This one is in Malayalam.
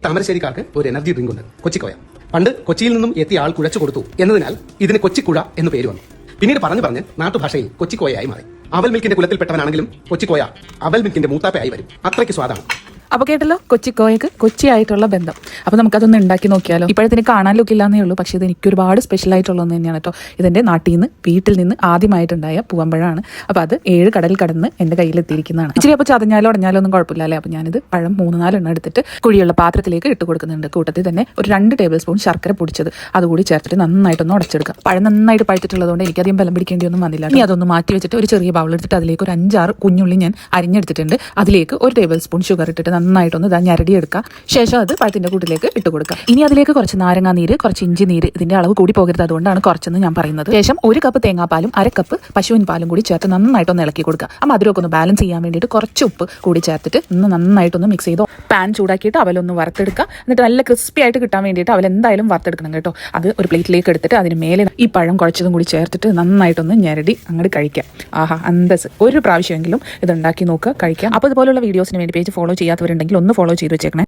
താമരശ്ശേരിക്കാർക്ക് ഒരു എനർജി ഡ്രിങ്ക് ഉണ്ട്, കൊച്ചിക്കോയ. പണ്ട് കൊച്ചിയിൽ നിന്നും എത്തിയ ആൾ കുഴച്ചു കൊടുത്തു എന്നതിനാൽ ഇതിന് കൊച്ചിക്കുഴ എന്ന് പേര് വന്നു. പിന്നീട് പറഞ്ഞ് നാട്ടുഭാഷയിൽ കൊച്ചിക്കോയയായി മാറി. അവൽ മിൽക്കിന്റെ കുലത്തിൽപ്പെട്ടവനാണെങ്കിലും കൊച്ചിക്കോയ അവൽ മിൽക്കിന്റെ മൂത്താപ്പയായി വരും. അത്രയ്ക്ക് സ്വാദാണ്. അപ്പോൾ കേട്ടല്ലോ, കൊച്ചിക്കോയക്ക് കൊച്ചിയായിട്ടുള്ള ബന്ധം. അപ്പോൾ നമുക്കതൊന്ന് ഉണ്ടാക്കി നോക്കിയാലോ. ഇപ്പോഴത്തിന് കാണാൻ ലുക്കില്ലാന്നേ ഉള്ളൂ, പക്ഷേ ഇത് എനിക്ക് ഒരുപാട് സ്പെഷ്യൽ ആയിട്ടുള്ള ഒന്ന് തന്നെയാണ് കേട്ടോ. ഇതെൻ്റെ നാട്ടിൽ നിന്ന് വീട്ടിൽ നിന്ന് ആദ്യമായിട്ടുണ്ടായ പൂവമ്പഴമാണ്. അപ്പോൾ അത് 7 കടൽ കടന്ന് എൻ്റെ കയ്യിലെത്തിയിരിക്കുന്നതാണ്. ഇച്ചിരി അപ്പോൾ ചതഞ്ഞാലോ ഉടഞ്ഞാലോ ഒന്നും കുഴപ്പമില്ല അല്ലേ. അപ്പോൾ ഞാനിത് പഴം 3-4 എണ്ണം എടുത്തിട്ട് കുഴിയുള്ള പാത്രത്തിലേക്ക് ഇട്ട് കൊടുക്കുന്നുണ്ട്. കൂട്ടത്തിൽ തന്നെ ഒരു 2 ടേബിൾ സ്പൂൺ ശർക്കര പൊടിച്ചത് അതുകൂടി ചേർത്തിട്ട് നന്നായിട്ടൊന്ന് ഉടച്ചെടുക്കുക. പഴം നന്നായിട്ട് പഴുത്തിട്ടുള്ളതുകൊണ്ട് എനിക്കധികം ബലം പിടിക്കേണ്ടിയൊന്നും വന്നില്ല. ഇനി അതൊന്ന് മാറ്റി വെച്ചിട്ട് ഒരു ചെറിയ ബൗൾ എടുത്തിട്ട് അതിലേക്ക് ഒരു 5-6 കുഞ്ഞുള്ളി ഞാൻ അരിഞ്ഞെടുത്തിട്ടുണ്ട്. അതിലേക്ക് 1 ടേബിൾ സ്പൂൺ ഷുഗർ ഇട്ടിട്ട് നന്നായിട്ടൊന്ന് ഞരടി എടുക്കുക. ശേഷം അത് പഴത്തിന്റെ കൂട്ടിലേക്ക് ഇട്ട് കൊടുക്കുക. ഇനി അതിലേക്ക് കുറച്ച് നാരങ്ങാ നീര്, കുറച്ച് ഇഞ്ചി നീര്, ഇതിന്റെ അളവ് കൂടി പോകരുത്, അതുകൊണ്ടാണ് കുറച്ചെന്ന് ഞാൻ പറയുന്നത്. ശേഷം 1 കപ്പ് തേങ്ങാപ്പാലും 1/2 കപ്പ് പശുവിൻ പാലും കൂടി ചേർത്ത് നന്നായിട്ടൊന്ന് ഇളക്കി കൊടുക്കുക. ആ മധുരമൊക്കെ ഒന്ന് ബാലൻസ് ചെയ്യാൻ വേണ്ടിയിട്ട് കുറച്ച് ഉപ്പ് കൂടി ചേർത്തിട്ട് നന്നായിട്ടൊന്ന് മിക്സ് ചെയ്തോ. പാൻ ചൂടാക്കിയിട്ട് അവലൊന്ന് വറുത്തെടുക്കുക. എന്നിട്ട് നല്ല ക്രിസ്പി ആയിട്ട് കിട്ടാൻ വേണ്ടിയിട്ട് അവൽ എന്തായാലും വറുത്തെടുക്കണം കേട്ടോ. അത് ഒരു പ്ലേറ്റിലേക്ക് എടുത്തിട്ട് അതിന് മേലെ ഈ പഴം കുഴച്ചതും കൂടി ചേർത്തിട്ട് നന്നായിട്ടൊന്ന് ഞെരടി അങ്ങോട്ട് കഴിക്കാം. ആഹാ, അന്തസ്. ഒരു പ്രാവശ്യമെങ്കിലും ഇതുണ്ടാക്കി നോക്കുക, കഴിക്കാം. അപ്പോൾ ഇതുപോലുള്ള വീഡിയോസിന് വേണ്ടി പേജ് ഫോളോ ചെയ്യാത്തവരുണ്ടെങ്കിൽ ഒന്ന് ഫോളോ ചെയ്ത് വെച്ചേക്കണേ.